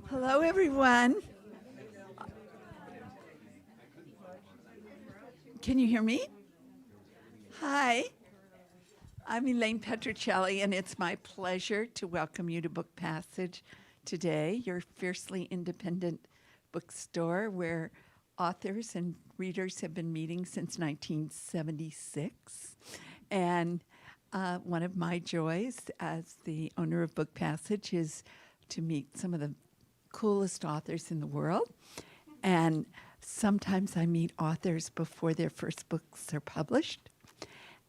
Hello, everyone. Can you hear me? Hi, I'm Elaine Petrocelli, and it's my pleasure to welcome you to Book Passage today, your fiercely independent bookstore where authors and readers have been meeting since 1976. And one of my joys as the owner of Book Passage is to meet some of the coolest authors in the world. And sometimes I meet authors before their first books are published.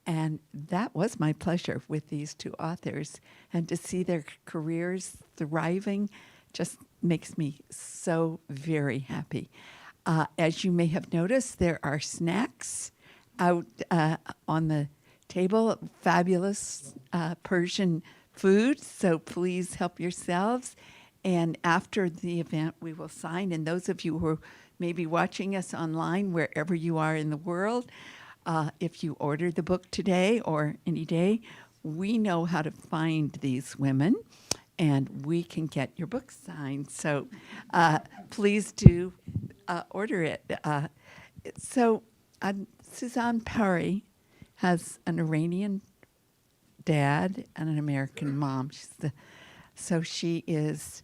And that was my pleasure with these two authors. And to see their careers thriving just makes me so very happy. As you may have noticed, there are snacks out on the table, fabulous Persian food. So please help yourselves. And after the event, we will sign. And those of you who may be watching us online, wherever you are in the world, if you order the book today or any day, we know how to find these women, and we can get your book signed. So please do order it. Susanne Pari has an Iranian dad and an American mom. So she is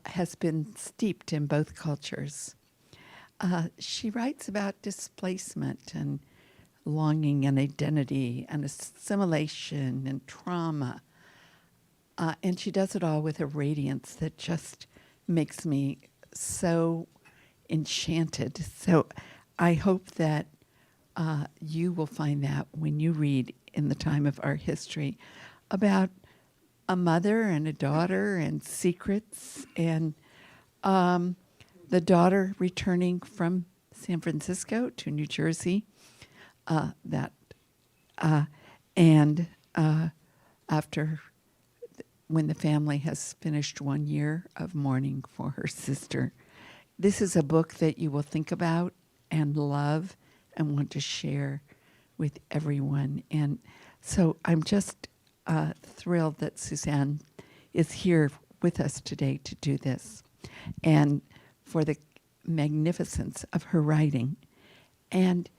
has been steeped in both cultures. She writes about displacement and longing and identity and assimilation and trauma. And she does it all with a radiance that just makes me so enchanted. So I hope that you will find that when you read In the Time of Our History about a mother and a daughter and secrets, and the daughter returning from San Francisco to New Jersey, after when the family has finished 1 year of mourning for her sister. This is a book that you will think about and love and want to share with everyone. And so I'm just thrilled that Susanne is here with us today to do this, and for the magnificence of her writing. And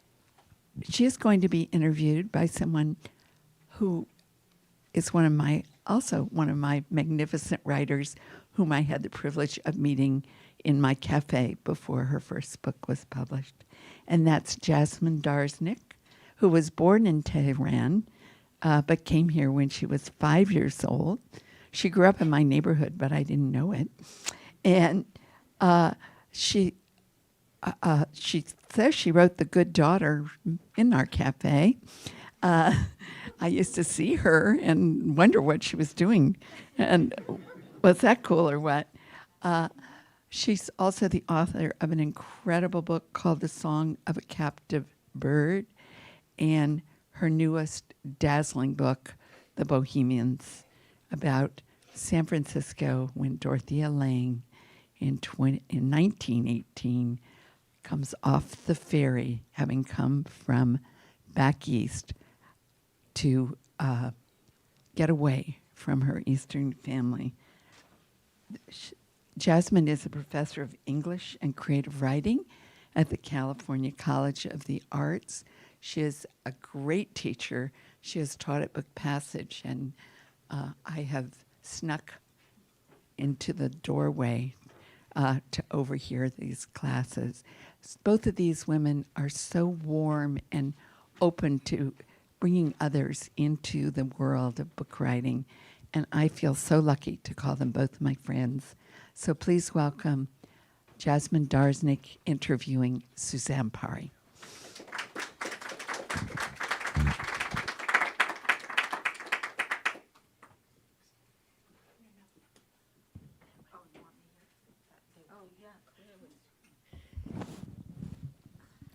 she is going to be interviewed by someone who is one of my magnificent writers whom I had the privilege of meeting in my cafe before her first book was published. And that's Jasmin Darznik, who was born in Tehran, but came here when she was 5 years old. She grew up in my neighborhood, but I didn't know it. And she says she wrote The Good Daughter in our cafe. I used to see her and wonder what she was doing. And was that cool or what? She's also the author of an incredible book called The Song of a Captive Bird, and her newest dazzling book, The Bohemians, about San Francisco when Dorothea Lange in 1918 comes off the ferry, having come from back east to get away from her Eastern family. Jasmin is a professor of English and creative writing at the California College of the Arts. She is a great teacher. She has taught at Book Passage, and I have snuck into the doorway to overhear these classes. Both of these women are so warm and open to bringing others into the world of book writing, and I feel so lucky to call them both my friends. So please welcome Jasmin Darznik interviewing Susanne Pari.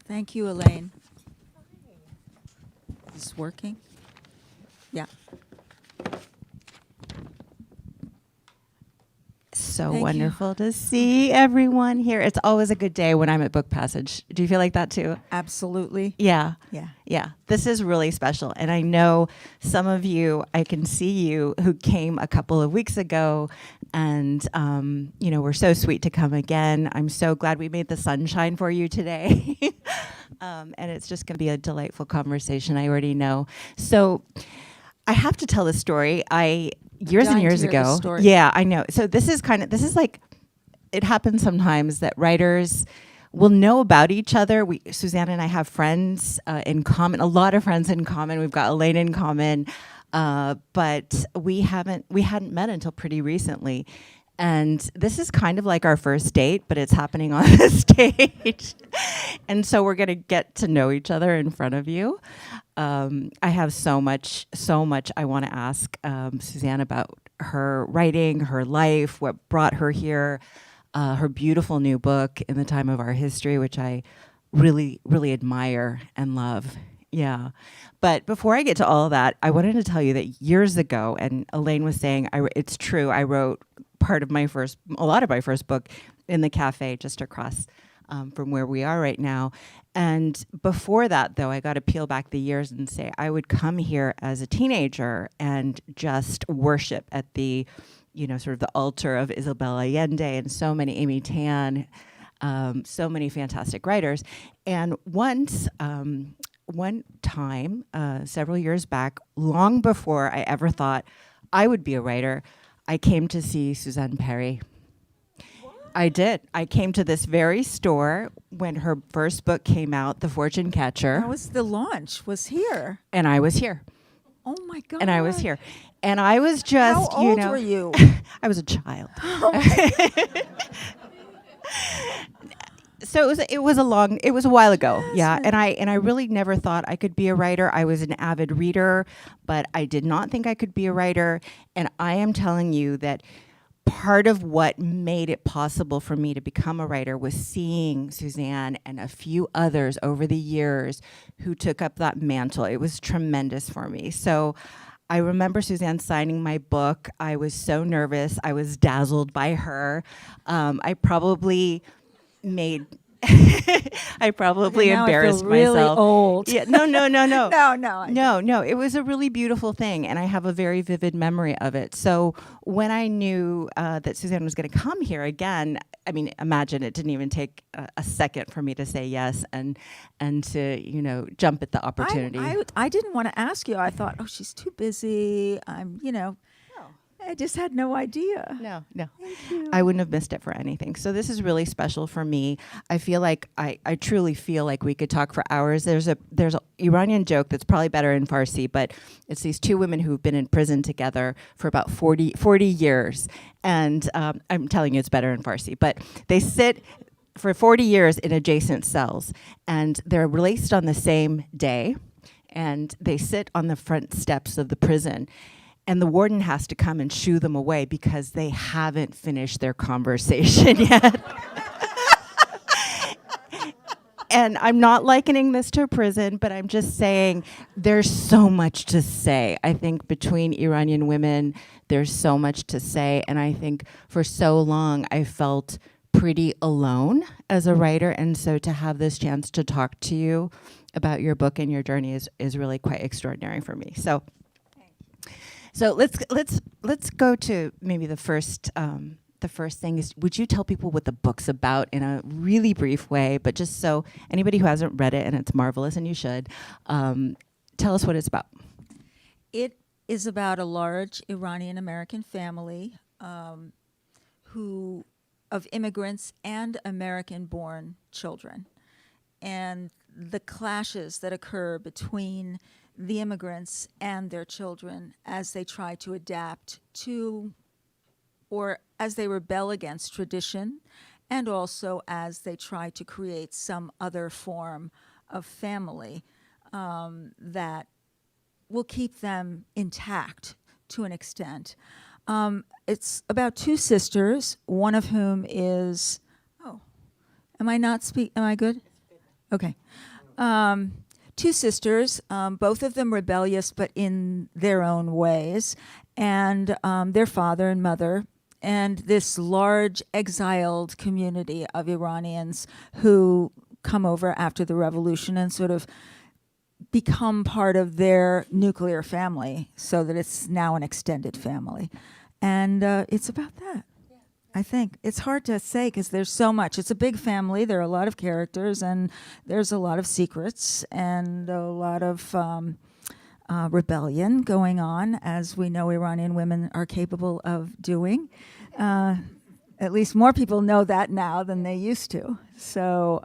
Thank you, Elaine. Is this working? Yeah. So Thank you. wonderful to see everyone here. It's always a good day when I'm at Book Passage. Do you feel like that too? Absolutely. Yeah. Yeah. Yeah. This is really special. And I know some of you, I can see you who came a couple of weeks ago And, we're so sweet to come again. I'm so glad we made the sunshine for you today. And it's just going to be a delightful conversation, I already know. So I have to tell this story. Years and Dying to years hear this ago. story. Yeah, I know. So this is like, it happens sometimes that writers will know about each other. Susanne and I have friends in common, a lot of friends in common. We've got Elaine in common, but we hadn't met until pretty recently. And this is kind of like our first date, but it's happening on the stage. And so we're going to get to know each other in front of you. I have so much I want to ask Susanne about her writing, her life, what brought her here, her beautiful new book, In the Time of Our History, which I really, really admire and love. Yeah. But before I get to all of that, I wanted to tell you that years ago, and Elaine was saying, it's true, I wrote a lot of my first book in the cafe just across from where we are right now. And before that, though, I got to peel back the years and say I would come here as a teenager and just worship at the, sort of the altar of Isabel Allende and so many Amy Tan, so many fantastic writers. And once, one time, several years back, long before I ever thought I would be a writer, I came to see Susanne Pari. I did. I came to this very store when her first book came out, The Fortune Catcher. That was the launch. Was here. And I was here. Oh my God. And I was here. And I was just, How old were you? I was a child. Oh So it was a while ago. Yes. Yeah. And I really never thought I could be a writer. I was an avid reader, but I did not think I could be a writer. And I am telling you that part of what made it possible for me to become a writer was seeing Susanne and a few others over the years who took up that mantle. It was tremendous for me. So I remember Susanne signing my book. I was so nervous. I was dazzled by her. I probably embarrassed I feel really myself. old. Yeah, no. No. It was a really beautiful thing, and I have a very vivid memory of it. So when I knew that Susanne was going to come here again, I mean, imagine it didn't even take a second for me to say yes and to jump at the opportunity. I didn't want to ask you. I thought, oh, she's too busy. I just had no idea. No. Thank you. I wouldn't have missed it for anything. So this is really special for me. I feel like I truly feel like we could talk for hours. There's a Iranian joke that's probably better in Farsi, but it's these two women who've been in prison together for about 40 years. And I'm telling you it's better in Farsi, but they sit for 40 years in adjacent cells, and they're released on the same day, and they sit on the front steps of the prison. And the warden has to come and shoo them away because they haven't finished their conversation yet. And I'm not likening this to a prison, but I'm just saying there's so much to say. I think between Iranian women, there's so much to say. And I think for so long, I felt pretty alone as a writer. And so to have this chance to talk to you about your book and your journey is really quite extraordinary for me. So let's go to maybe the first thing is, would you tell people what the book's about in a really brief way, but just so anybody who hasn't read it, and it's marvelous and you should, tell us what it's about. It is about a large Iranian American family of immigrants and American-born children, and the clashes that occur between the immigrants and their children as they try to adapt to, or as they rebel against tradition, and also as they try to create some other form of family that will keep them intact to an extent. It's about two sisters, one of whom is, am I good? Okay. Two sisters, both of them rebellious, but in their own ways, and their father and mother, and this large exiled community of Iranians who come over after the revolution and sort of become part of their nuclear family, so that it's now an extended family. And it's about that. I think it's hard to say because there's so much. It's a big family. There are a lot of characters, and there's a lot of secrets and a lot of rebellion going on, as we know Iranian women are capable of doing. At least more people know that now than they used to. So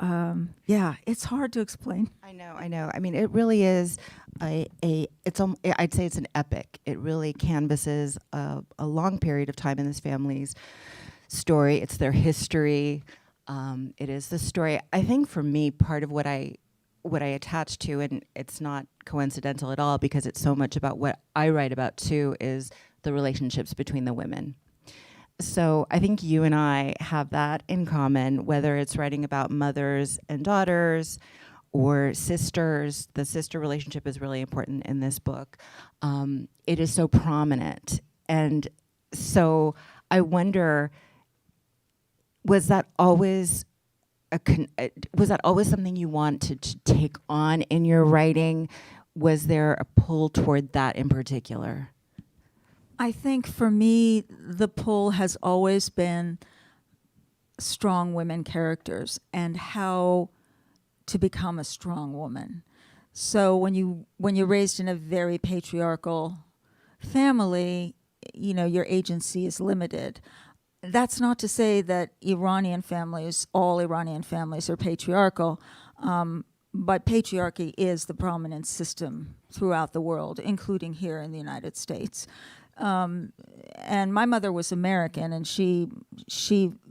yeah, it's hard to explain. I know. I mean, it really is I'd say it's an epic. It really canvases a long period of time in this family's story. It's their history. It is the story. I think for me, part of what I attach to, and it's not coincidental at all because it's so much about what I write about too, is the relationships between the women. So I think you and I have that in common, whether it's writing about mothers and daughters or sisters. The sister relationship is really important in this book. It is so prominent. And so I wonder, was that always something you wanted to take on in your writing? Was there a pull toward that in particular? I think for me, the pull has always been strong women characters and how to become a strong woman. So when you're raised in a very patriarchal family, you know, your agency is limited. That's not to say that all Iranian families are patriarchal, but patriarchy is the prominent system throughout the world, including here in the United States. And my mother was American, and she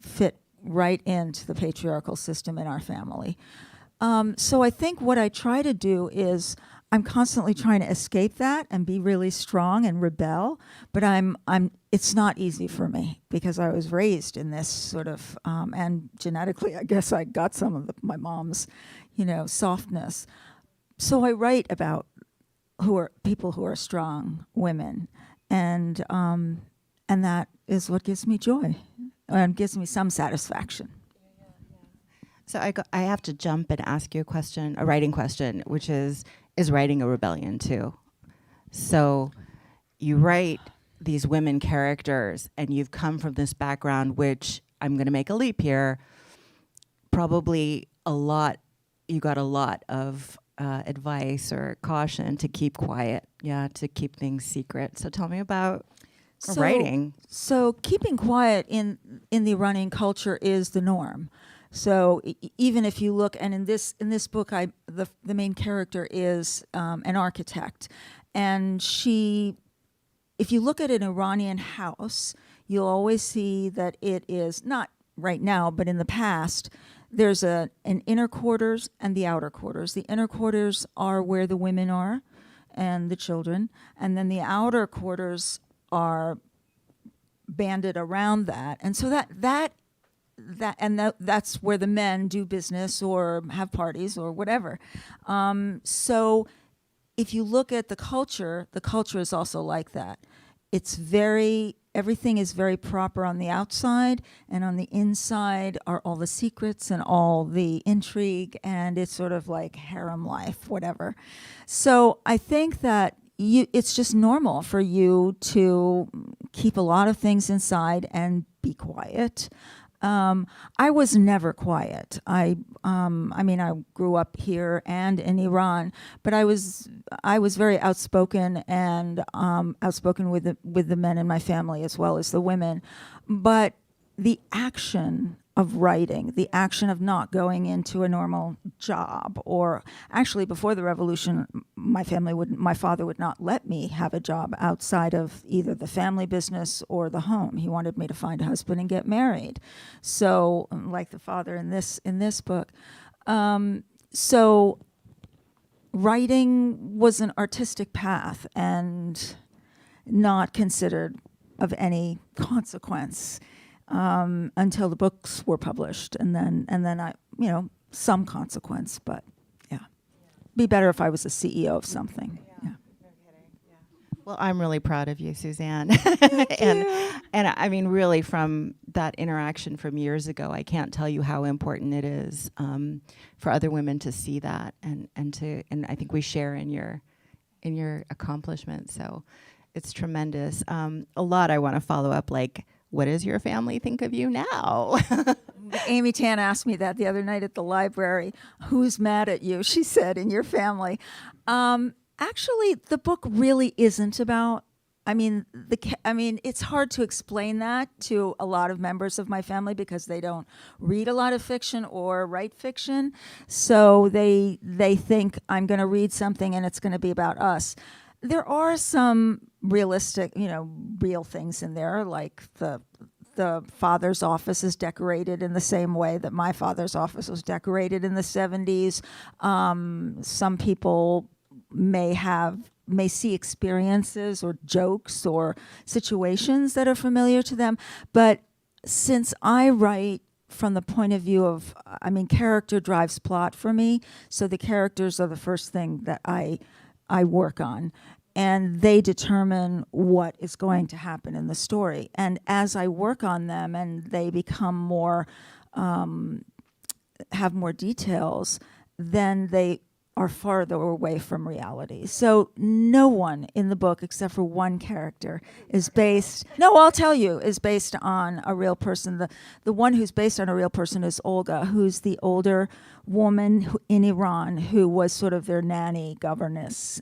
fit right into the patriarchal system in our family. So I think what I try to do is I'm constantly trying to escape that and be really strong and rebel, but it's not easy for me because I was raised in this sort of, and genetically, I guess I got some of my mom's, softness. So I write about people who are strong women. And that is what gives me joy and gives me some satisfaction. So I have to jump and ask you a writing question, which is writing a rebellion too? So you write these women characters and you've come from this background, which I'm going to make a leap here, probably you got a lot of advice or caution to keep quiet, to keep things secret. So tell me about writing. So keeping quiet in the Iranian culture is the norm. So even if you look, and in this book, the main character is an architect, and if you look at an Iranian house, you'll always see that it is not right now, but in the past. There's an inner quarters and the outer quarters. The inner quarters are where the women are and the children, and then the outer quarters are banded around that. And so that's where the men do business or have parties or whatever. So if you look at the culture is also like that. Everything is very proper on the outside, and on the inside are all the secrets and all the intrigue, and it's sort of like harem life, whatever. So I think that it's just normal for you to keep a lot of things inside and be quiet. I was never quiet. I grew up here and in Iran, but I was very outspoken and outspoken with the men in my family as well as the women. But the action of writing, the action of not going into a normal job, or actually before the revolution, my father would not let me have a job outside of either the family business or the home. He wanted me to find a husband and get married. So, like the father in this book. So writing was an artistic path and not considered of any consequence. Until the books were published, and then I, some consequence, but be better if I was a CEO of something. Yeah. No kidding. Yeah. Well, I'm really proud of you, Susanne, and I mean, really, from that interaction from years ago, I can't tell you how important it is for other women to see that, and I think we share in your accomplishment. So. It's tremendous. A lot I want to follow up, like, what does your family think of you now? Amy Tan asked me that the other night at the library. Who's mad at you? She said, in your family. Actually, the book really isn't about. It's hard to explain that to a lot of members of my family because they don't read a lot of fiction or write fiction. So they think I'm going to read something and it's going to be about us. There are some realistic, real things in there, like the father's office is decorated in the same way that my father's office was decorated in the 70s. Some people may see experiences or jokes or situations that are familiar to them. But since I write from the point of view of, character drives plot for me, so the characters are the first thing that I work on. And they determine what is going to happen in the story. And as I work on them and they become more, have more details, then they are farther away from reality. So no one in the book, except for one character, is based on a real person. The one who's based on a real person is Olga, who's the older woman in Iran who was sort of their nanny governess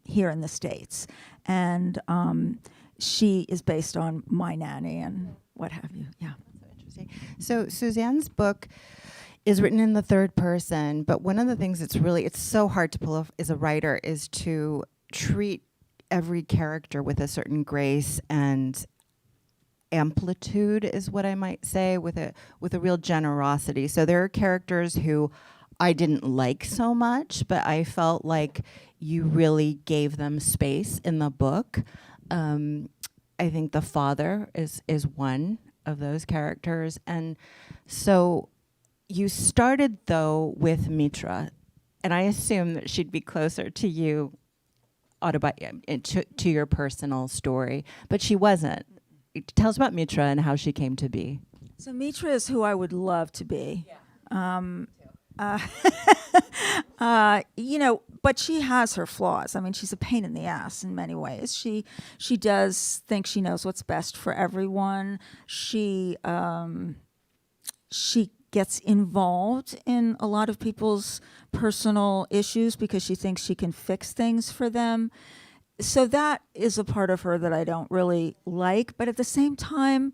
here in the States. And she is based on my nanny and what have you. Yeah. Interesting. So Suzanne's book is written in the third person, but one of the things it's so hard to pull off as a writer is to treat every character with a certain grace and amplitude, is what I might say, with a real generosity. So there are characters who I didn't like so much, but I felt like you really gave them space in the book. I think the father is one of those characters, and so you started, though, with Mitra, and I assume that she'd be closer to you, to your personal story, but she wasn't. Tell us about Mitra and how she came to be. So Mitra is who I would love to be. But she has her flaws. She's a pain in the ass in many ways. She does think she knows what's best for everyone. She gets involved in a lot of people's personal issues because she thinks she can fix things for them. So that is a part of her that I don't really like. But at the same time,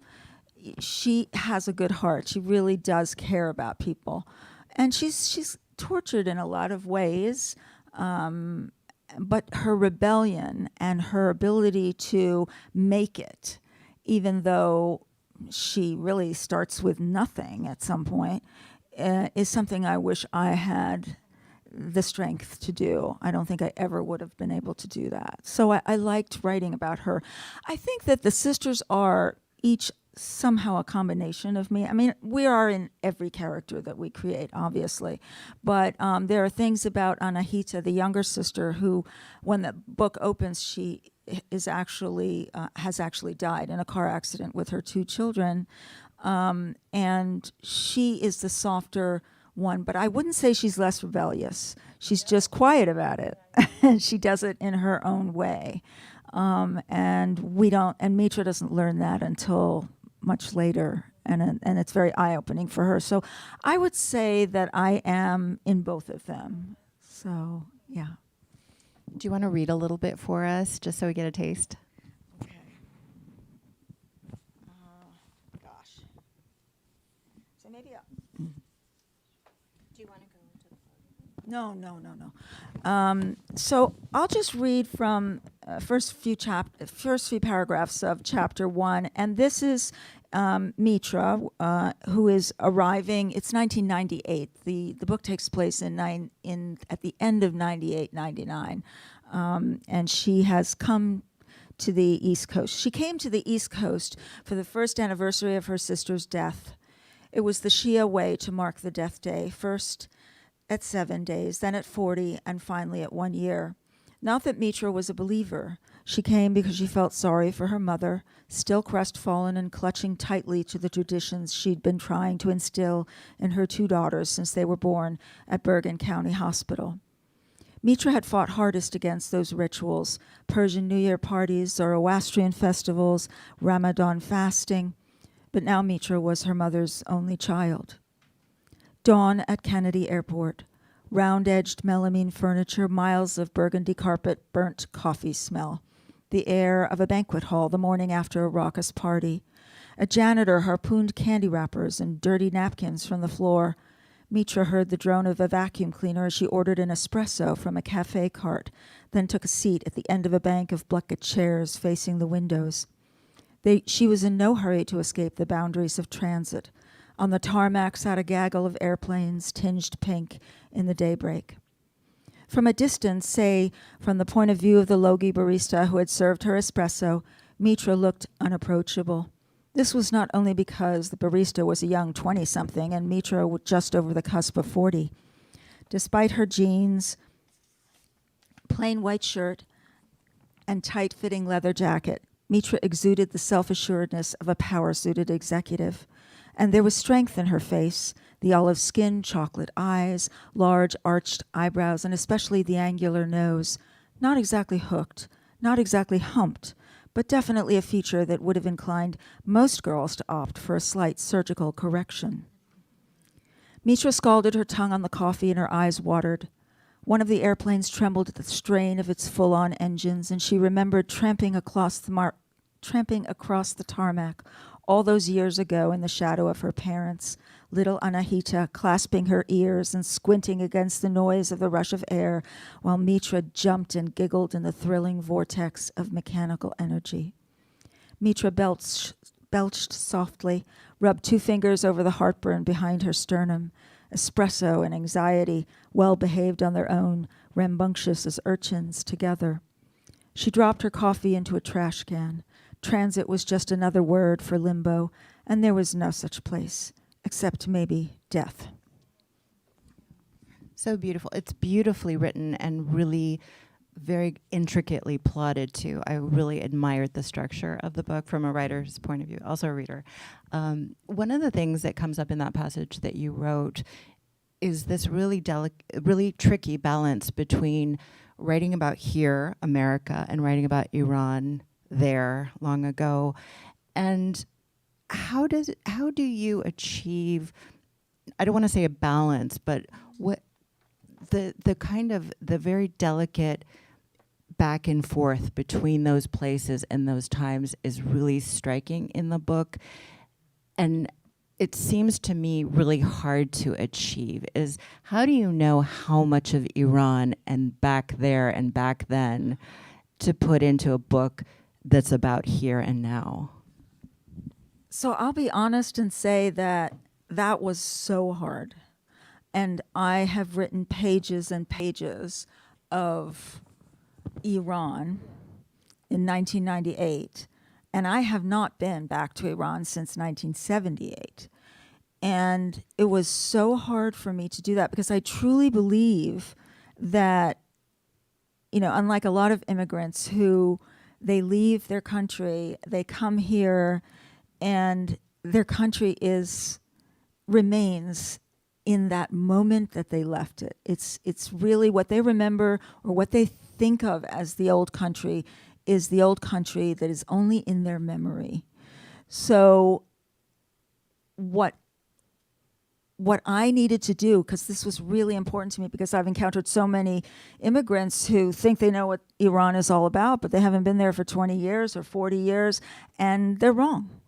she has a good heart. She really does care about people. And she's tortured in a lot of ways. But her rebellion and her ability to make it, even though she really starts with nothing at some point, is something I wish I had the strength to do. I don't think I ever would have been able to do that. So I liked writing about her. I think that the sisters are each somehow a combination of me. We are in every character that we create, obviously. But there are things about Anahita, the younger sister, who, when the book opens, she has actually died in a car accident with her 2 children. And she is the softer one, but I wouldn't say she's less rebellious. She's just quiet about it. And she does it in her own way. And Mitra doesn't learn that until much later, and it's very eye-opening for her. So I would say that I am in both of them. So, yeah. Do you want to read a little bit for us, just so we get a taste? Okay. Gosh. So maybe Do you want to go into the No. So I'll just read from first few paragraphs of chapter 1, and this is Mitra, who is arriving. It's 1998. The book takes place at the end of 98, 99, and she has come to the East Coast. She came to the East Coast for the first anniversary of her sister's death. It was the Shia way to mark the death day, first at 7 days, then at 40, and finally at 1 year. Not that Mitra was a believer. She came because she felt sorry for her mother, still crestfallen and clutching tightly to the traditions she'd been trying to instill in her 2 daughters since they were born at Bergen County Hospital. Mitra had fought hardest against those rituals: Persian New Year parties, Zoroastrian festivals, Ramadan fasting. But now Mitra was her mother's only child. Dawn at Kennedy Airport. Round-edged melamine furniture, miles of burgundy carpet, burnt coffee smell. The air of a banquet hall the morning after a raucous party. A janitor harpooned candy wrappers and dirty napkins from the floor. Mitra heard the drone of a vacuum cleaner as she ordered an espresso from a cafe cart, then took a seat at the end of a bank of bucket chairs facing the windows. She was in no hurry to escape the boundaries of transit. On the tarmac sat a gaggle of airplanes, tinged pink in the daybreak. From a distance, say from the point of view of the logy barista who had served her espresso, Mitra looked unapproachable. This was not only because the barista was a young 20-something and Mitra just over the cusp of 40. Despite her jeans, plain white shirt, and tight-fitting leather jacket, Mitra exuded the self-assuredness of a power-suited executive. And there was strength in her face, the olive skin, chocolate eyes, large arched eyebrows, and especially the angular nose. Not exactly hooked, not exactly humped, but definitely a feature that would have inclined most girls to opt for a slight surgical correction. Mitra scalded her tongue on the coffee and her eyes watered. One of the airplanes trembled at the strain of its full-on engines, and she remembered tramping across the tarmac all those years ago in the shadow of her parents, little Anahita clasping her ears and squinting against the noise of the rush of air, while Mitra jumped and giggled in the thrilling vortex of mechanical energy. Mitra belched softly, rubbed 2 fingers over the heartburn behind her sternum. Espresso and anxiety, well behaved on their own, rambunctious as urchins together. She dropped her coffee into a trash can. Transit was just another word for limbo, and there was no such place, except maybe death. So beautiful. It's beautifully written and really very intricately plotted too. I really admired the structure of the book from a writer's point of view, also a reader. One of the things that comes up in that passage that you wrote is this really tricky balance between writing about here, America, and writing about Iran there long ago. And how do you achieve, I don't want to say a balance, but what the kind of the very delicate back and forth between those places and those times is really striking in the book. And it seems to me really hard to achieve is how do you know how much of Iran and back there and back then to put into a book that's about here and now? So I'll be honest and say that was so hard. And I have written pages and pages of Iran in 1998, and I have not been back to Iran since 1978. And it was so hard for me to do that because I truly believe that, you know, unlike a lot of immigrants who they leave their country, they come here, and their country remains in that moment that they left it. It's really what they remember or what they think of as the old country is the old country that is only in their memory. So what I needed to do, because this was really important to me because I've encountered so many immigrants who think they know what Iran is all about, but they haven't been there for 20 years or 40 years, and they're wrong.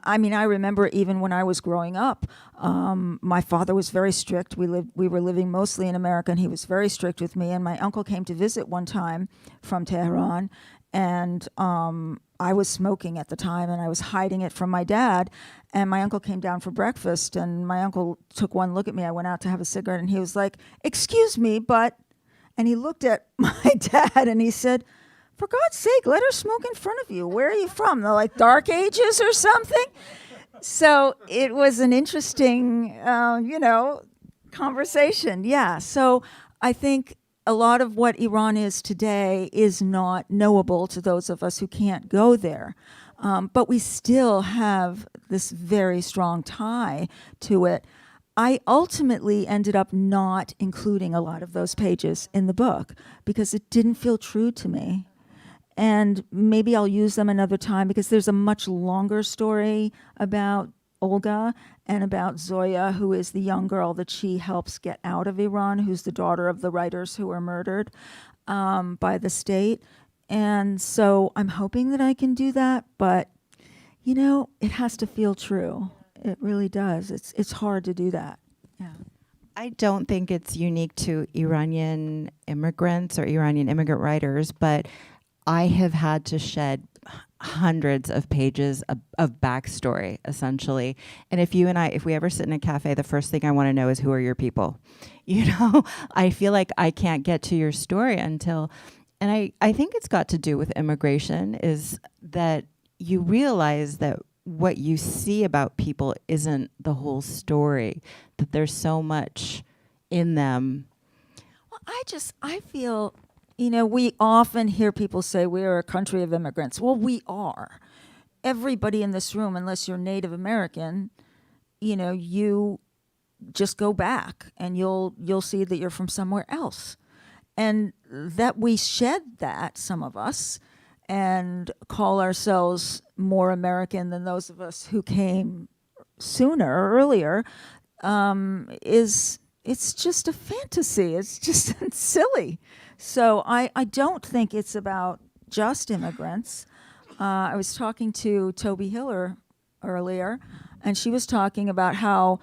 I mean, I remember even when I was growing up, my father was very strict. We were living mostly in America, and he was very strict with me. And my uncle came to visit one time from Tehran, and I was smoking at the time, and I was hiding it from my dad. And my uncle came down for breakfast, and my uncle took one look at me. I went out to have a cigarette, and he was like, "Excuse me, but," and he looked at my dad, and he said, "For God's sake, let her smoke in front of you. Where are you from? The like Dark Ages or something?" So it was an interesting, conversation. Yeah. So I think a lot of what Iran is today is not knowable to those of us who can't go there. But we still have this very strong tie to it. I ultimately ended up not including a lot of those pages in the book because it didn't feel true to me. And maybe I'll use them another time because there's a much longer story about Olga and about Zoya, who is the young girl that she helps get out of Iran, who's the daughter of the writers who were murdered by the state. And so I'm hoping that I can do that, but it has to feel true. It really does. It's hard to do that. Yeah. I don't think it's unique to Iranian immigrants or Iranian immigrant writers, but I have had to shed hundreds of pages of backstory, essentially. And if we ever sit in a cafe, the first thing I want to know is, who are your people? I feel like I can't get to your story until, and I think it's got to do with immigration, is that you realize that what you see about people isn't the whole story, that there's so much in them. Well, I feel, we often hear people say we are a country of immigrants. Well, we are. Everybody in this room, unless you're Native American, you just go back and you'll see that you're from somewhere else. And that we shed that, some of us, and call ourselves more American than those of us who came sooner or earlier, it's just a fantasy. It's just silly. So I don't think it's about just immigrants. I was talking to Toby Hiller earlier, and she was talking about how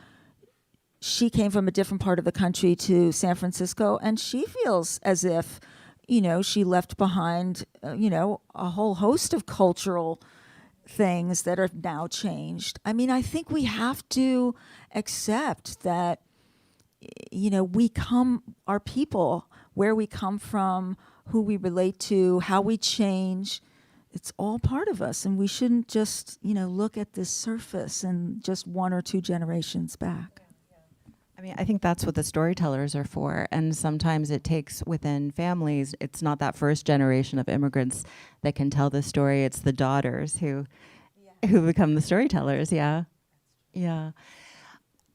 she came from a different part of the country to San Francisco, and she feels as if, she left behind, a whole host of cultural things that are now changed. I mean, I think we have to accept that, our people, where we come from, who we relate to, how we change, it's all part of us. And we shouldn't just, look at this surface and just one or two generations back. I mean, I think that's what the storytellers are for. And sometimes it takes within families, it's not that first generation of immigrants that can tell the story. It's the daughters who become the storytellers. Yeah. Yeah.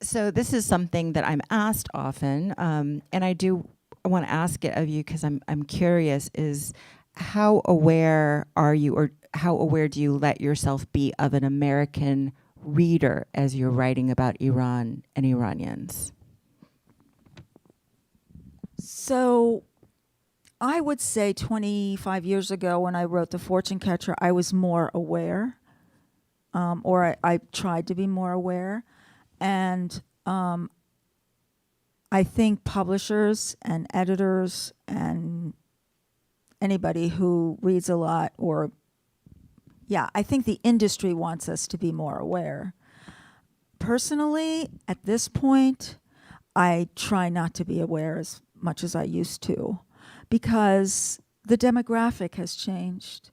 So this is something that I'm asked often. And I want to ask it of you because I'm curious, is how aware are you, or how aware do you let yourself be of an American reader as you're writing about Iran and Iranians? So I would say 25 years ago when I wrote The Fortune Catcher, I was more aware, or I tried to be more aware. And I think publishers and editors and anybody who reads a lot, I think the industry wants us to be more aware. Personally, at this point, I try not to be aware as much as I used to because the demographic has changed.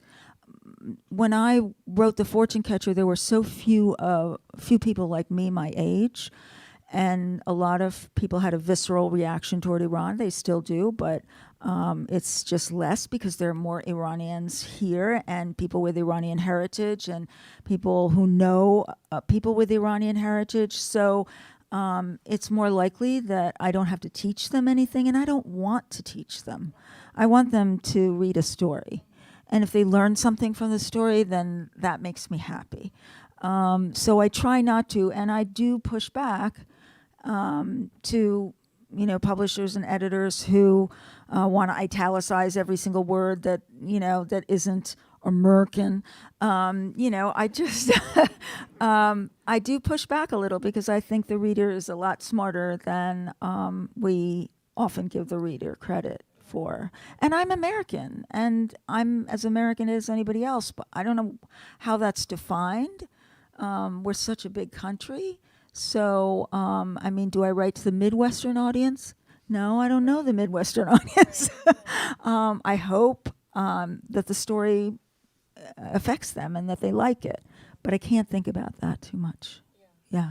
When I wrote The Fortune Catcher, there were so few people like me my age, and a lot of people had a visceral reaction toward Iran. They still do, but it's just less because there are more Iranians here and people with Iranian heritage and people who know people with Iranian heritage. So it's more likely that I don't have to teach them anything, and I don't want to teach them. I want them to read a story. And if they learn something from the story, then that makes me happy. So I try not to, and I do push back to publishers and editors who want to italicize every single word that that isn't American. I just I do push back a little because I think the reader is a lot smarter than we often give the reader credit for. And I'm American, and I'm as American as anybody else, but I don't know how that's defined. We're such a big country. So, do I write to the Midwestern audience? No, I don't know the Midwestern audience. I hope that the story affects them and that they like it. But I can't think about that too much. Yeah.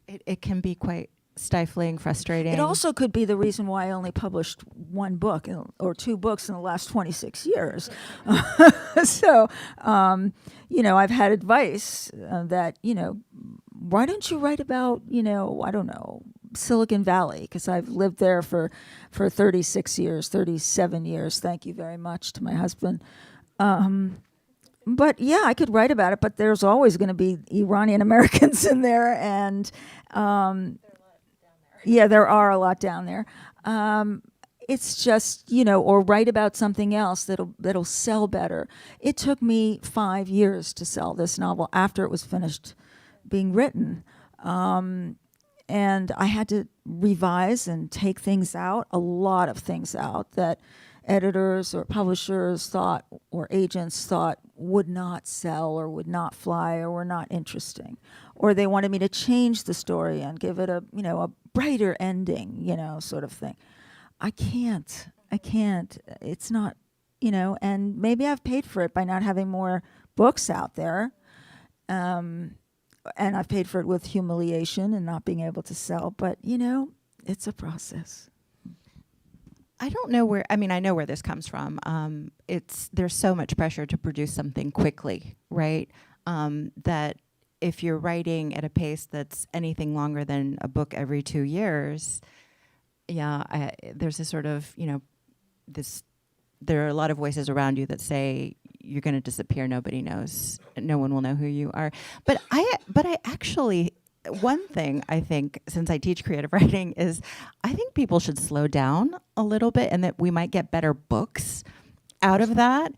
It can be quite stifling, frustrating. It also could be the reason why I only published one book or two books in the last 26 years. So, I've had advice that, why don't you write about, I don't know, Silicon Valley? Because I've lived there for 36 years, 37 years. Thank you very much to my husband. But yeah, I could write about it, but there's always going to be Iranian Americans in there. And yeah, there are a lot down there. It's just, or write about something else that'll sell better. It took me 5 years to sell this novel after it was finished being written. And I had to revise and take things out, a lot of things out that editors or publishers thought or agents thought would not sell or would not fly or were not interesting. Or they wanted me to change the story and give it a brighter ending, sort of thing. I can't. It's not, and maybe I've paid for it by not having more books out there. And I've paid for it with humiliation and not being able to sell. But, it's a process. I don't know where, I know where this comes from. There's so much pressure to produce something quickly, right? That if you're writing at a pace that's anything longer than a book every 2 years, there's a sort of, there are a lot of voices around you that say you're going to disappear. Nobody knows. No one will know who you are. But I actually, one thing I think, since I teach creative writing, is I think people should slow down a little bit and that we might get better books out of that.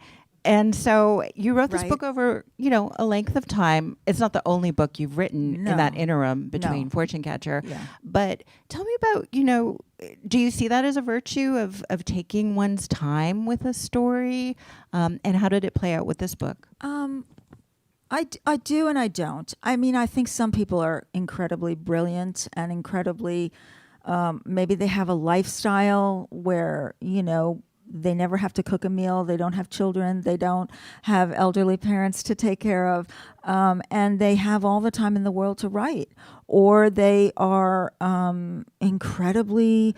And so you wrote this book over, a length of time. It's not the only book you've written in that interim between Fortune Catcher. Yeah. But tell me about, do you see that as a virtue of taking one's time with a story? And how did it play out with this book? I do and I don't. I think some people are incredibly brilliant and incredibly, maybe they have a lifestyle where, they never have to cook a meal. They don't have children. They don't have elderly parents to take care of. And they have all the time in the world to write. Or they are incredibly,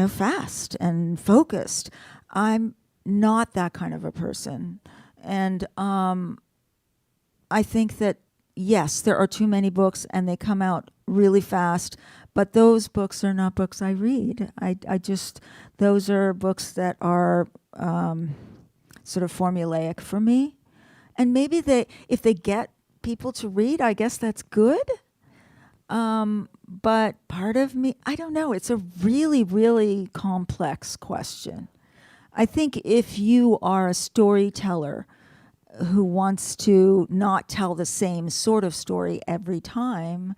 fast and focused. I'm not that kind of a person. And I think that, yes, there are too many books and they come out really fast. But those books are not books I read. Those are books that are sort of formulaic for me. And maybe if they get people to read, I guess that's good. But part of me, I don't know. It's a really, really complex question. I think if you are a storyteller who wants to not tell the same sort of story every time,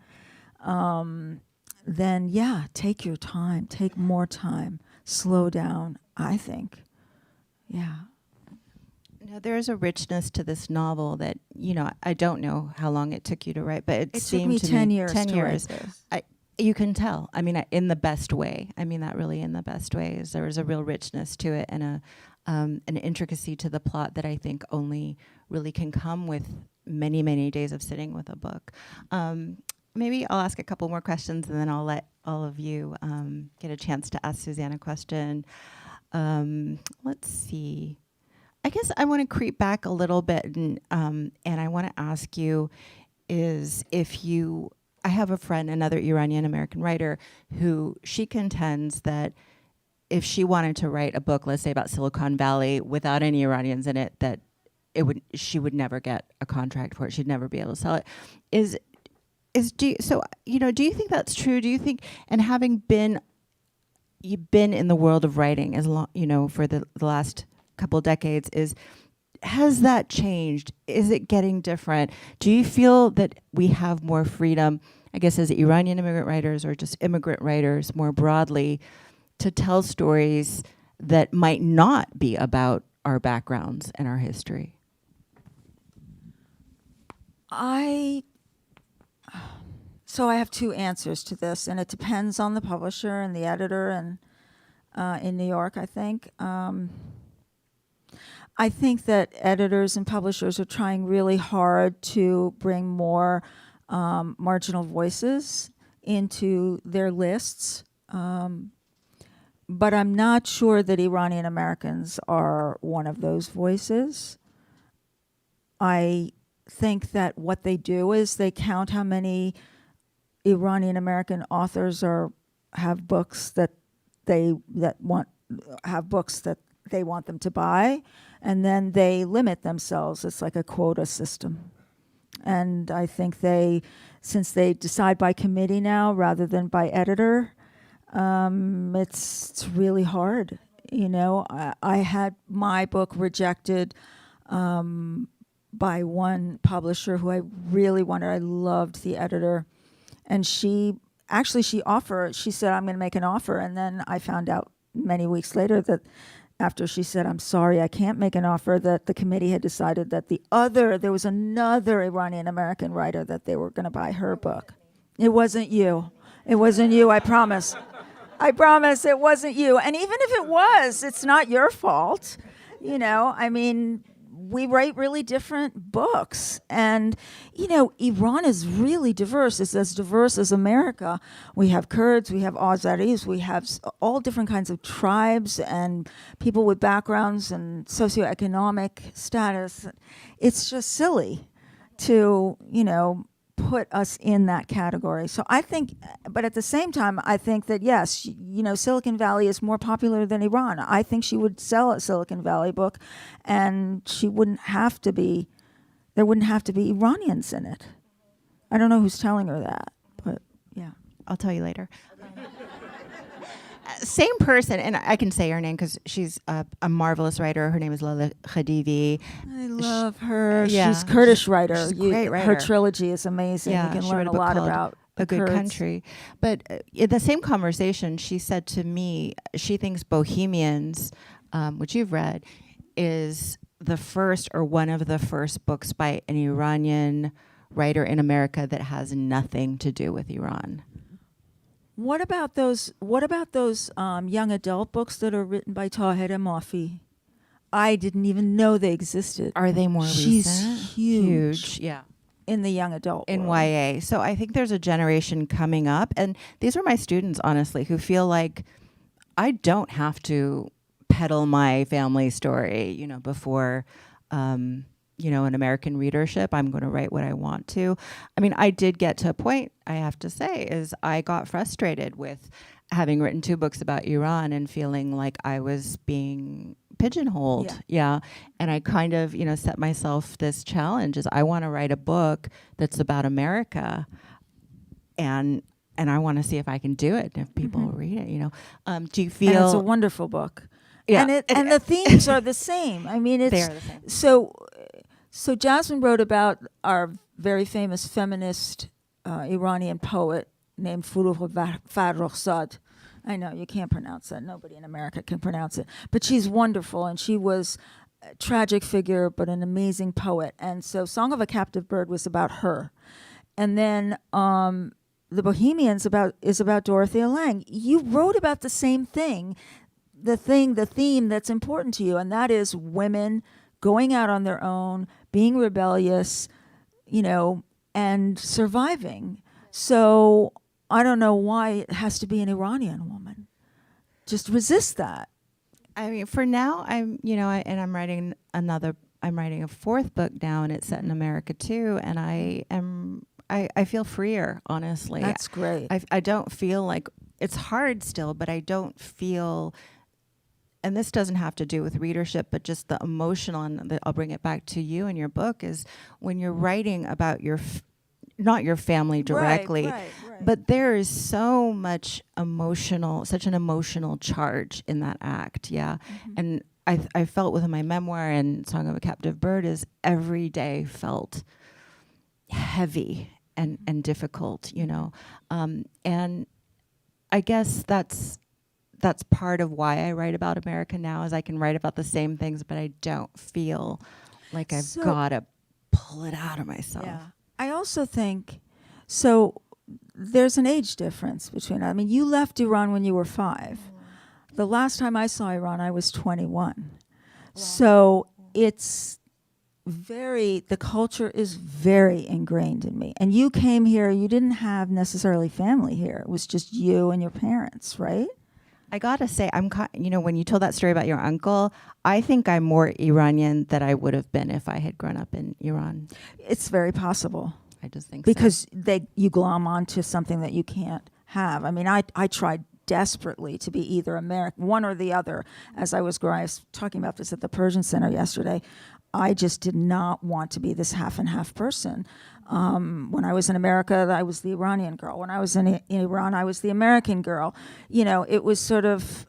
then take your time, take more time, slow down, I think. Yeah. Now, there's a richness to this novel that, I don't know how long it took you to write, but it seemed took me to 10 me years 10 to years. write this. You can tell. In the best way. That really in the best way is there was a real richness to it and an intricacy to the plot that I think only really can come with many, many days of sitting with a book. Maybe I'll ask a couple more questions and then I'll let all of you get a chance to ask Susanne a question. Let's see. I guess I want to creep back a little bit and I want to ask you I have a friend, another Iranian American writer, who she contends that if she wanted to write a book, let's say about Silicon Valley without any Iranians in it, that she would never get a contract for it. She'd never be able to sell it. Do you think that's true? Do you think, and you've been in the world of writing as long, for the last couple decades, has that changed? Is it getting different? Do you feel that we have more freedom, I guess, as Iranian immigrant writers or just immigrant writers more broadly, to tell stories that might not be about our backgrounds and our history? So I have two answers to this, and it depends on the publisher and the editor, and in New York, I think. I think that editors and publishers are trying really hard to bring more marginal voices into their lists. But I'm not sure that Iranian Americans are one of those voices. I think that what they do is they count how many Iranian American authors have books that they want them to buy, and then they limit themselves. It's like a quota system. And I think since they decide by committee now rather than by editor, it's really hard. I had my book rejected by one publisher who I really wanted. I loved the editor. And she said, I'm going to make an offer. And then I found out many weeks later that after she said, I'm sorry, I can't make an offer, that the committee had decided that there was another Iranian American writer that they were going to buy her book. It wasn't you. It wasn't you, I promise. I promise it wasn't you. And even if it was, it's not your fault. We write really different books. And, Iran is really diverse. It's as diverse as America. We have Kurds, we have Azeris, we have all different kinds of tribes and people with backgrounds and socioeconomic status. It's just silly to, put us in that category. So I think, but at the same time, I think that yes, Silicon Valley is more popular than Iran. I think she would sell a Silicon Valley book, and there wouldn't have to be Iranians in it. I don't know who's telling her that, but yeah. I'll tell you later. Same person, and I can say her name because she's a marvelous writer. Her name is Lala Khadivi. I love her. Yeah. She's a Kurdish writer. She's a great writer. Her trilogy is amazing. Yeah, you can she learn wrote a book lot called about A Good Kurds. Country. But in the same conversation, she said to me, she thinks Bohemians, which you've read, is the first or one of the first books by an Iranian writer in America that has nothing to do with Iran. What about those young adult books that are written by Tahir Mafi? I didn't even know they existed. Are they more She's recent? huge. Yeah. In the young adult In world. YA. So I think there's a generation coming up, and these are my students, honestly, who feel like I don't have to peddle my family story, before an American readership. I'm going to write what I want to. I mean, I did get to a point, I have to say, is I got frustrated with having written 2 books about Iran and feeling like I was being pigeonholed. Yeah. And I kind of, set myself this challenge is I want to write a book that's about America, and I want to see if I can do it, and if people will read it, Do you feel... And it's a wonderful book. Yeah. And the themes are the same. I mean, They are the same. So Jasmin wrote about our very famous feminist Iranian poet named Furuh Farrokhzad. I know, you can't pronounce that. Nobody in America can pronounce it. But she's wonderful, and she was a tragic figure, but an amazing poet. And so Song of a Captive Bird was about her. And then The Bohemians is about Dorothea Lange. You wrote about the same thing, the theme that's important to you, and that is women going out on their own, being rebellious, and surviving. So I don't know why it has to be an Iranian woman. Just resist that. I mean, for now, I'm writing I'm writing a 4th book now, and it's set in America too, and I feel freer, honestly. That's great. I don't feel like, it's hard still, but I don't feel, and this doesn't have to do with readership, but just the emotional, and I'll bring it back to you and your book, is when you're writing about not your family directly, right. but there is so much such an emotional charge in that act, yeah. And I felt with my memoir and Song of a Captive Bird is every day felt heavy and difficult, and I guess that's part of why I write about America now, is I can write about the same things, but I don't feel like I've got to pull it out of myself. Yeah. I also think, so there's an age difference between, you left Iran when you were 5. The last time I saw Iran, I was 21. Wow. So it's the culture is very ingrained in me. And you came here, you didn't have necessarily family here. It was just you and your parents, right? I gotta say, when you told that story about your uncle, I think I'm more Iranian than I would have been if I had grown up in Iran. It's very possible. I just think Because you glom onto something that you can't have. I mean, I tried desperately to be either American, one or the other. As I was growing, I was talking about this at the Persian Center yesterday. I just did not want to be this half and half person. When I was in America, I was the Iranian girl. When I was in Iran, I was the American girl. It was sort of,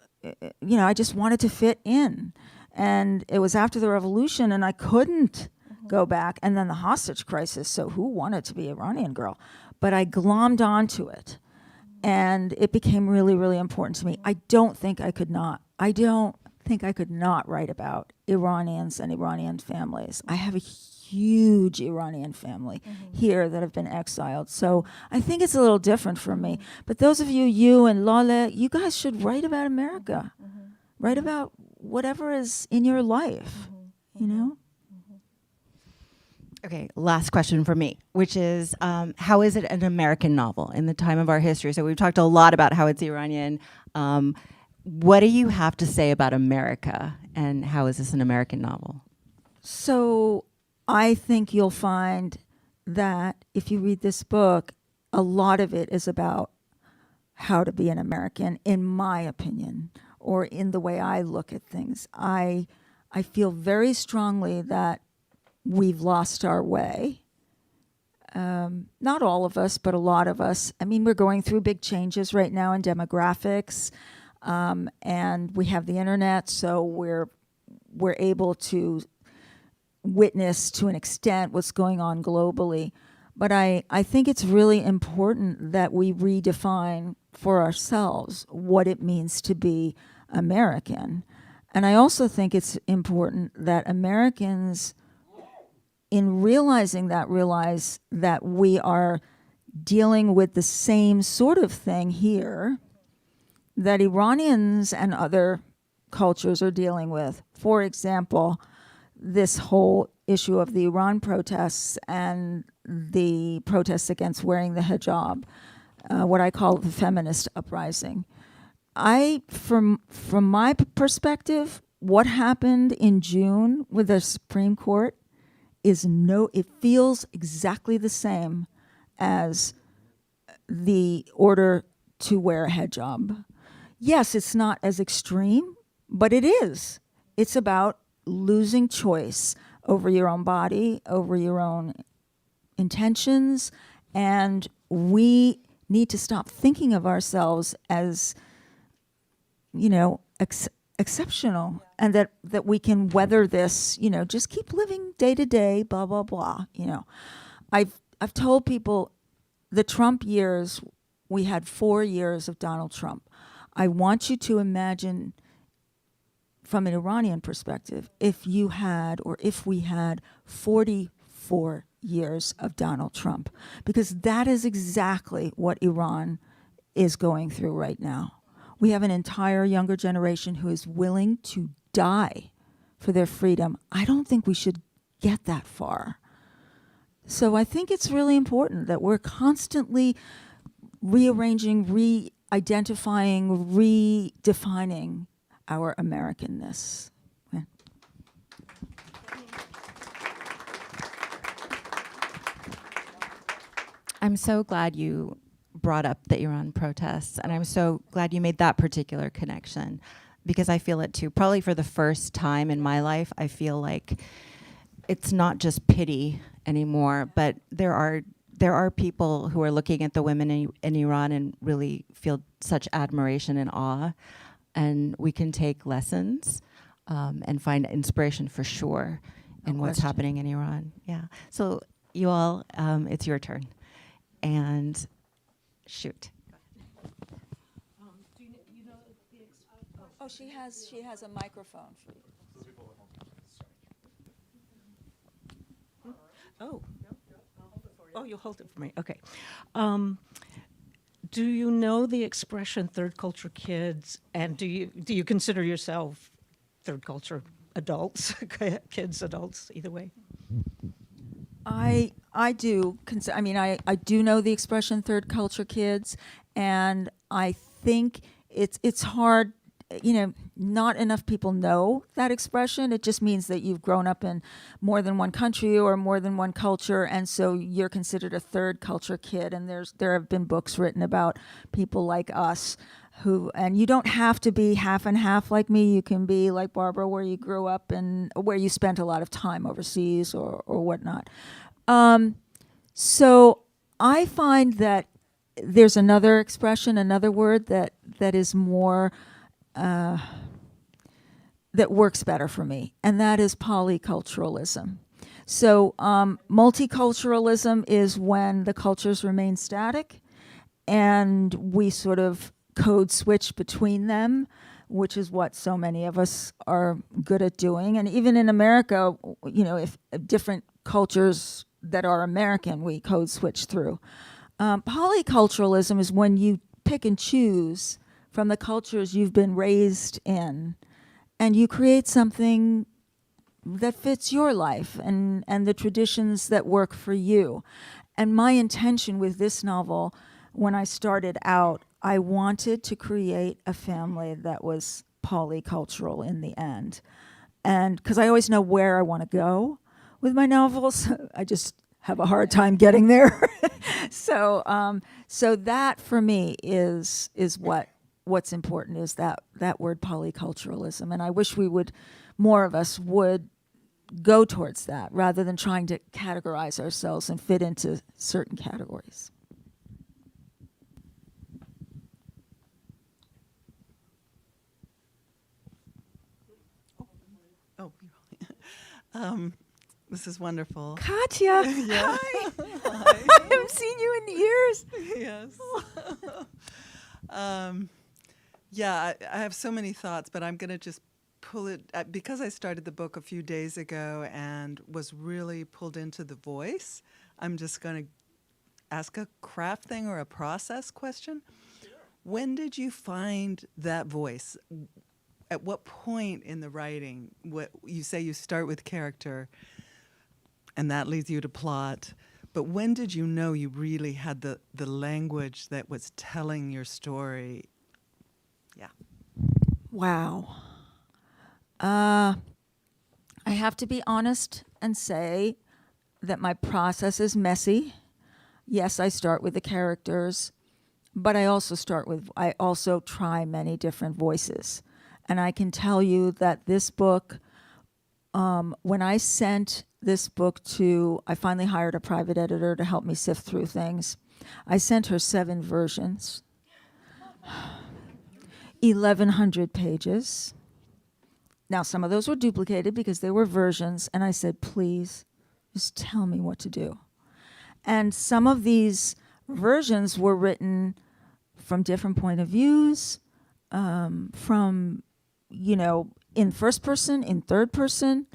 I just wanted to fit in. And it was after the revolution, and I couldn't go back. And then the hostage crisis. So who wanted to be Iranian girl? But I glommed onto it. And it became really, really important to me. I don't think I could not write about Iranians and Iranian families. I have a huge Iranian family here that have been exiled. So I think it's a little different for me. But those of you and Lale, you guys should write about America. Write about whatever is in your life, Okay, last question for me, which is, how is it an American novel in the time of our history? So we've talked a lot about how it's Iranian. What do you have to say about America, and how is this an American novel? So I think you'll find that if you read this book, a lot of it is about how to be an American, in my opinion, or in the way I look at things. I feel very strongly that we've lost our way. Not all of us, but a lot of us. I mean, we're going through big changes right now in demographics, and we have the internet, so we're able to witness to an extent what's going on globally. But I think it's really important that we redefine for ourselves what it means to be American. And I also think it's important that Americans, in realizing that, realize that we are dealing with the same sort of thing here that Iranians and other cultures are dealing with. For example, this whole issue of the Iran protests and the protests against wearing the hijab, what I call the feminist uprising. From my perspective, what happened in June with the Supreme Court it feels exactly the same as the order to wear a hijab. Yes, it's not as extreme, but it is. It's about losing choice over your own body, over your own intentions, and we need to stop thinking of ourselves as, exceptional, and that we can weather this, just keep living day to day, blah, blah, blah. I've told people the Trump years, we had 4 years of Donald Trump. I want you to imagine from an Iranian perspective, if we had 44 years of Donald Trump, because that is exactly what Iran is going through right now. We have an entire younger generation who is willing to die for their freedom. I don't think we should get that far. So I think it's really important that we're constantly rearranging, re-identifying, redefining our Americanness. Yeah. I'm so glad you brought up the Iran protests, and I'm so glad you made that particular connection, because I feel it too. Probably for the first time in my life, I feel like it's not just pity anymore, but there are people who are looking at the women in Iran and really feel such admiration and awe, and we can take lessons and find inspiration for sure in what's happening in Iran. Yeah. So you all, it's your turn. And shoot. Oh, she has a microphone for you. Oh, you'll hold it for me. Okay. Do you know the expression third culture kids, and do you consider yourself third culture adults, kids, adults, either way? I do. I do know the expression third culture kids, and I think it's hard. Not enough people know that expression. It just means that you've grown up in more than one country or more than one culture, and so you're considered a third culture kid. And there have been books written about people like us and you don't have to be half and half like me. You can be like Barbara, where you grew up and where you spent a lot of time overseas or whatnot. So I find that there's another expression, another word that is more that works better for me, and that is polyculturalism. So multiculturalism is when the cultures remain static and we sort of code switch between them, which is what so many of us are good at doing. And even in America, if different cultures that are American, we code switch through. Polyculturalism is when you pick and choose from the cultures you've been raised in, and you create something that fits your life and the traditions that work for you. And my intention with this novel, when I started out, I wanted to create a family that was polycultural in the end. And because I always know where I want to go with my novels, I just have a hard time getting there. So that for me is what's important, is that word polyculturalism. And I wish more of us would go towards that rather than trying to categorize ourselves and fit into certain categories. This is wonderful. Katya, Yeah. hi. I haven't seen you in years. Yes. I have so many thoughts, but I'm going to just pull it, because I started the book a few days ago and was really pulled into the voice. I'm just going to ask a craft thing or a process question. Sure. When did you find that voice? At what point in the writing? What you say you start with character, and that leads you to plot. But when did you know you really had the language that was telling your story? Yeah. Wow. I have to be honest and say that my process is messy. Yes, I start with the characters, but I also try many different voices. And I can tell you that this book, when I sent this book I finally hired a private editor to help me sift through things. I sent her 7 versions, 1,100 pages. Now, some of those were duplicated because they were versions, and I said, please, just tell me what to do. And some of these versions were written from different point of views, from, in first person, in third person.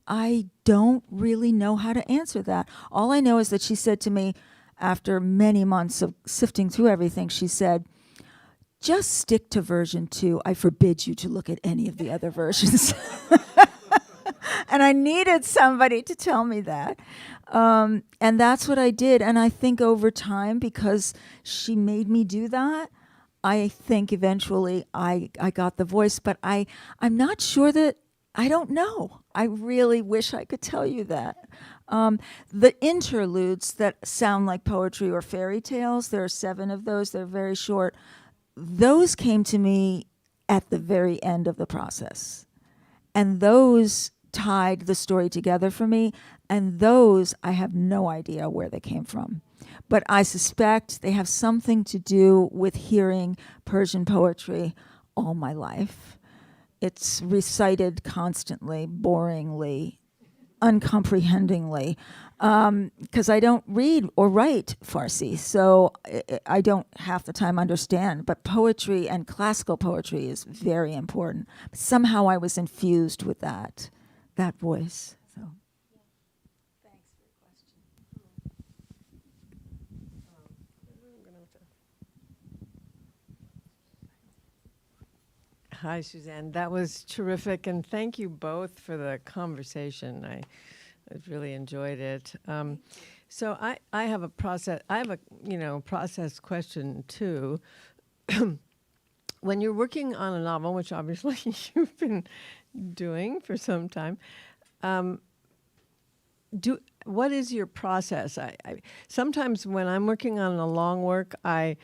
I don't really know how to answer that. All I know is that she said to me, after many months of sifting through everything, she said, just stick to version 2. I forbid you to look at any of the other versions. And I needed somebody to tell me that. And that's what I did. And I think over time, because she made me do that, I think eventually I got the voice. But I'm not sure that, I don't know. I really wish I could tell you that. The interludes that sound like poetry or fairy tales, there are 7 of those. They're very short. Those came to me at the very end of the process. And those tied the story together for me. And those, I have no idea where they came from. But I suspect they have something to do with hearing Persian poetry all my life. It's recited constantly, boringly, uncomprehendingly, because I don't read or write Farsi, so I don't half the time understand. But poetry and classical poetry is very important. Somehow I was infused with that voice. So. Thanks for your question. Hi, Suzanne. That was terrific, and thank you both for the conversation. I really enjoyed it. So I have a process. I have a process question too. when you're working on a novel, which obviously you've been doing for some time, what is your process? I sometimes when I'm working on a long work, I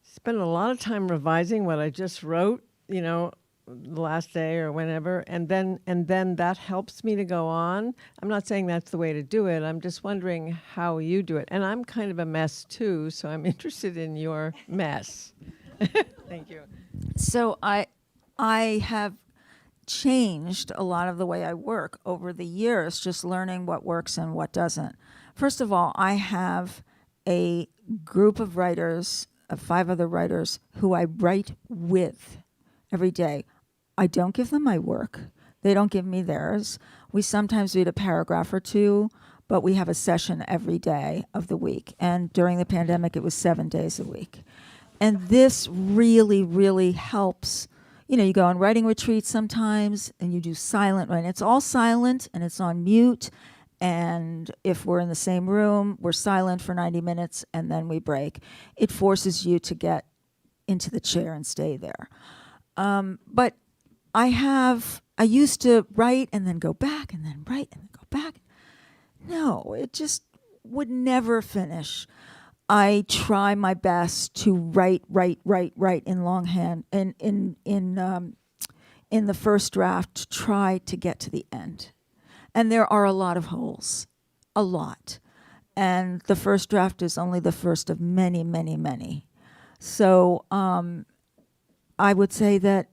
spend a lot of time revising what I just wrote, the last day or whenever, and then that helps me to go on. I'm not saying that's the way to do it. I'm just wondering how you do it. And I'm kind of a mess too, so I'm interested in your mess. Thank you. So I have changed a lot of the way I work over the years, just learning what works and what doesn't. First of all, I have a group of writers, of 5 other writers, who I write with every day. I don't give them my work. They don't give me theirs. We sometimes read a paragraph or 2, but we have a session every day of the week. And during the pandemic, it was 7 days a week. And this really, really helps. You go on writing retreats sometimes, and you do silent writing. It's all silent, and it's on mute. And if we're in the same room, we're silent for 90 minutes, and then we break. It forces you to get into the chair and stay there. But I used to write and then go back, and then write and then go back. No, it just would never finish. I try my best to write in longhand, in the first draft, try to get to the end. And there are a lot of holes, a lot. And the first draft is only the first of many, many, many. So I would say that,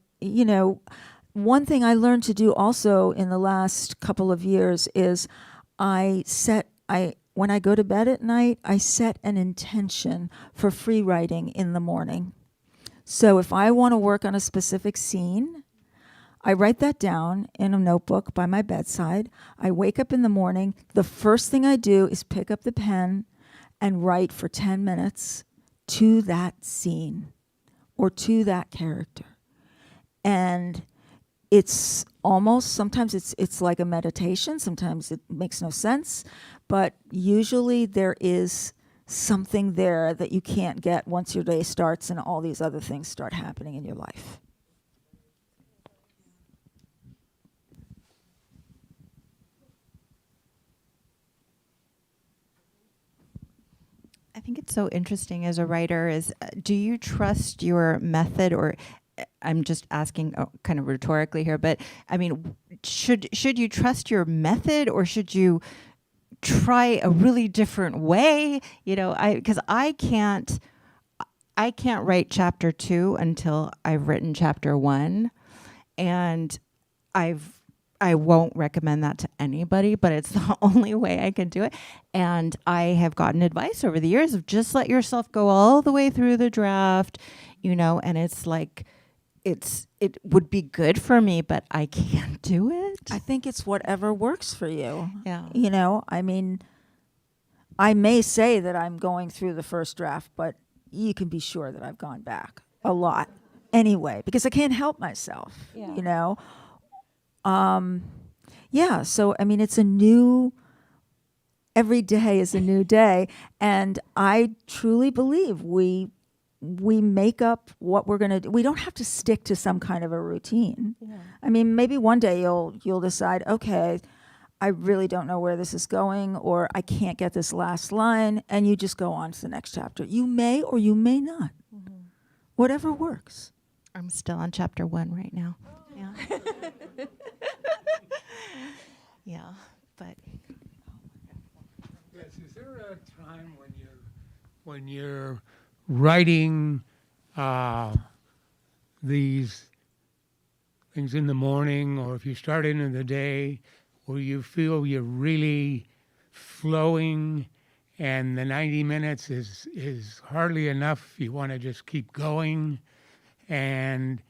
one thing I learned to do also in the last couple of years is when I go to bed at night, I set an intention for free writing in the morning. So if I want to work on a specific scene, I write that down in a notebook by my bedside. I wake up in the morning. The first thing I do is pick up the pen and write for 10 minutes to that scene or to that character. And it's almost, sometimes it's like a meditation, sometimes it makes no sense, but usually there is something there that you can't get once your day starts and all these other things start happening in your life. I think it's so interesting as a writer do you trust your method, or I'm just asking kind of rhetorically here, but I mean, should you trust your method, or should you try a really different way? Because I can't write chapter 2 until I've written chapter 1, and I won't recommend that to anybody, but it's the only way I can do it. And I have gotten advice over the years of just let yourself go all the way through the draft, and it's like, it would be good for me, but I can't do it. I think it's whatever works for you. Yeah. I mean, I may say that I'm going through the first draft, but you can be sure that I've gone back a lot anyway, because I can't help myself, So, I mean, every day is a new day. And I truly believe we make up what we're going to do. We don't have to stick to some kind of a routine. Yeah. I mean, maybe one day you'll decide, okay, I really don't know where this is going, or I can't get this last line, and you just go on to the next chapter. You may or you may not. Mm-hmm. Whatever works. I'm still on chapter 1 right now. Yeah. Yeah, but yes, is there a time when you're writing these things in the morning, or if you start in the day, where you feel you're really flowing and the 90 minutes is hardly enough, you want to just keep going, and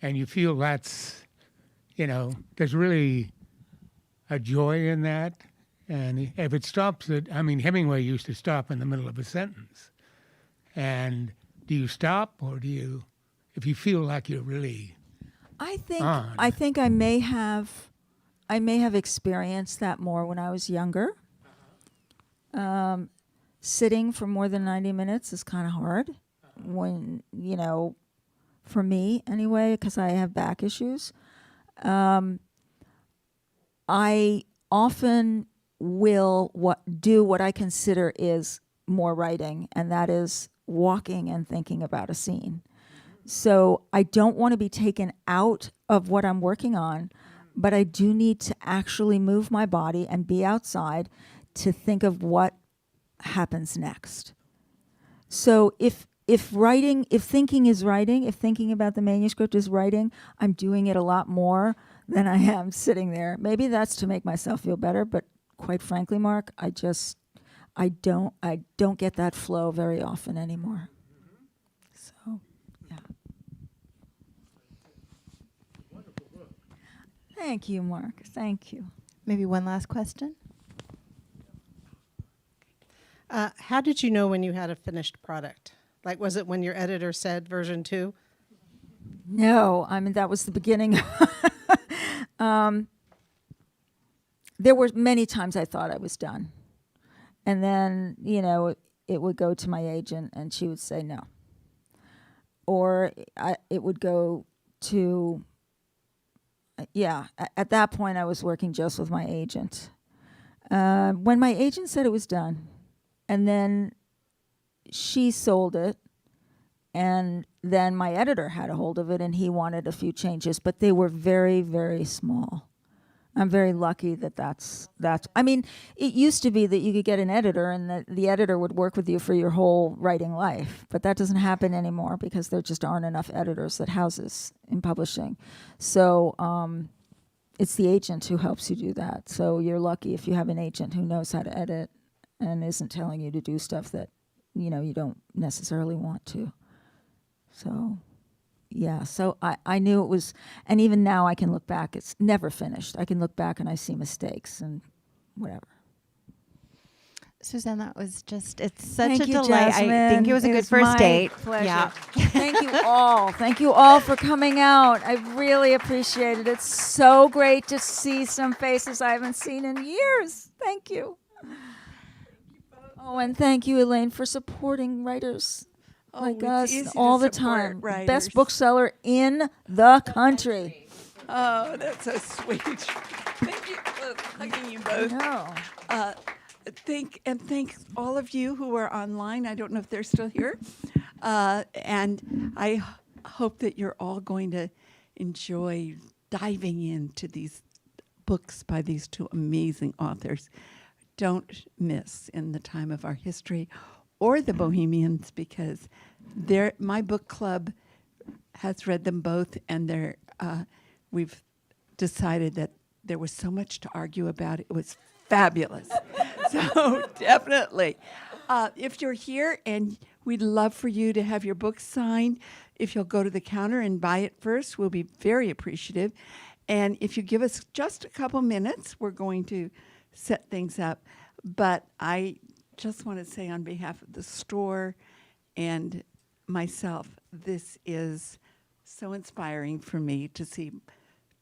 you feel that's, there's really a joy in that? And if it stops Hemingway used to stop in the middle of a sentence. And do you stop, or if you feel like you're really I think on? I think I may have experienced that more when I was younger. Sitting for more than 90 minutes is kind of hard when, for me anyway, because I have back issues. I often will do what I consider is more writing, and that is walking and thinking about a scene. So I don't want to be taken out of what I'm working on, but I do need to actually move my body and be outside to think of what happens next. So if thinking is writing, if thinking about the manuscript is writing, I'm doing it a lot more than I am sitting there. Maybe that's to make myself feel better, but quite frankly, Mark, I don't get that flow very often anymore. So, yeah. Thank you, Mark. Thank you. Maybe one last question. How did you know when you had a finished product? Like, was it when your editor said version 2? No, I mean, that was the beginning. There were many times I thought I was done. And then, it would go to my agent and she would say no. Or it would go to, at that point I was working just with my agent. When my agent said it was done, and then she sold it, and then my editor had a hold of it and he wanted a few changes, but they were very, very small. I'm very lucky that's. I mean, it used to be that you could get an editor and the editor would work with you for your whole writing life, but that doesn't happen anymore because there just aren't enough editors at houses in publishing. So it's the agent who helps you do that. So you're lucky if you have an agent who knows how to edit and isn't telling you to do stuff that, you don't necessarily want to. So, yeah, so I knew it was, and even now I can look back, it's never finished. I can look back and I see mistakes and whatever. Susanne, that was it's such Thank a you, delight. Jasmin. I think it was a good first my date. Pleasure. Yeah. Thank you all. Thank you all for coming out. I really appreciate it. It's so great to see some faces I haven't seen in years. Thank you. Oh, and thank you, Elaine, for supporting writers like us all the time. Best bookseller in the country. Oh, that's so sweet. Thank you for hugging you both. No. Thank all of you who are online. I don't know if they're still here. And I hope that you're all going to enjoy diving into these books by these two amazing authors. Don't miss In the Time of Our History or The Bohemians, because my book club has read them both, and we've decided that there was so much to argue about. It was fabulous. So definitely. If you're here, and we'd love for you to have your book signed, if you'll go to the counter and buy it first, we'll be very appreciative. And if you give us just a couple minutes, we're going to set things up. But I just want to say on behalf of the store and myself, this is so inspiring for me to see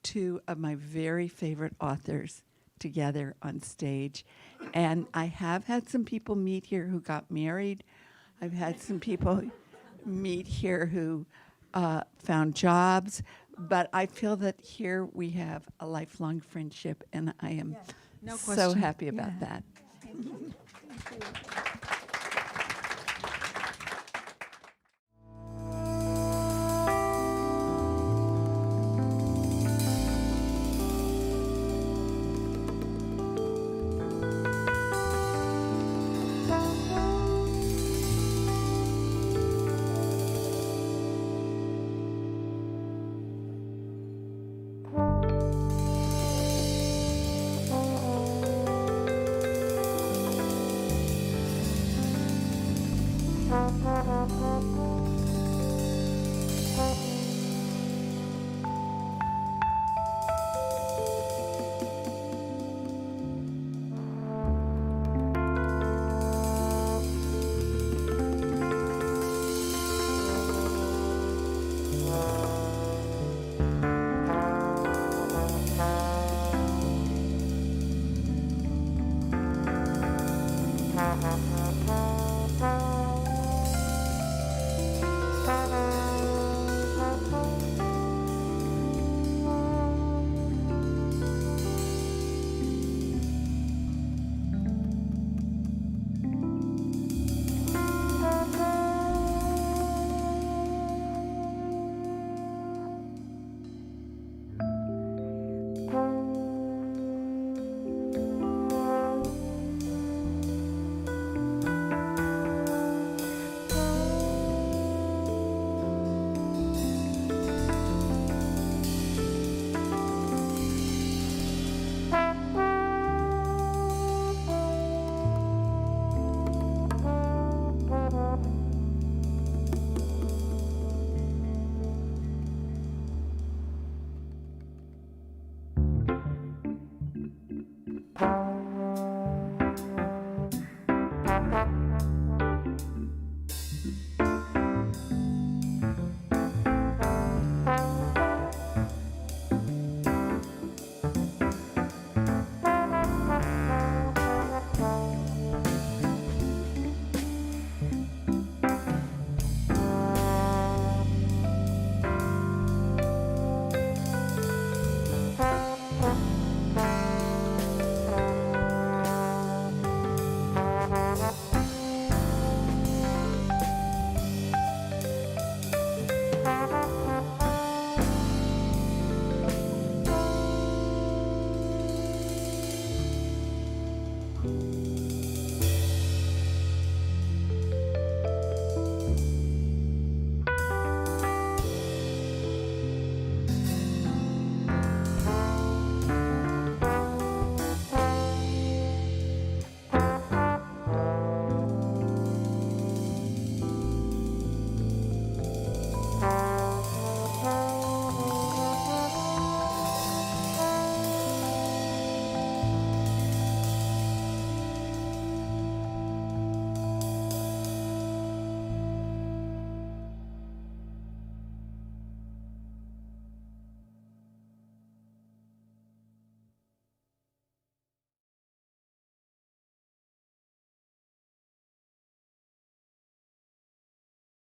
two of my very favorite authors together on stage. And I have had some people meet here who got married. I've had some people meet here who found jobs. But I feel that here we have a lifelong friendship, and I am no so question. happy about that. you.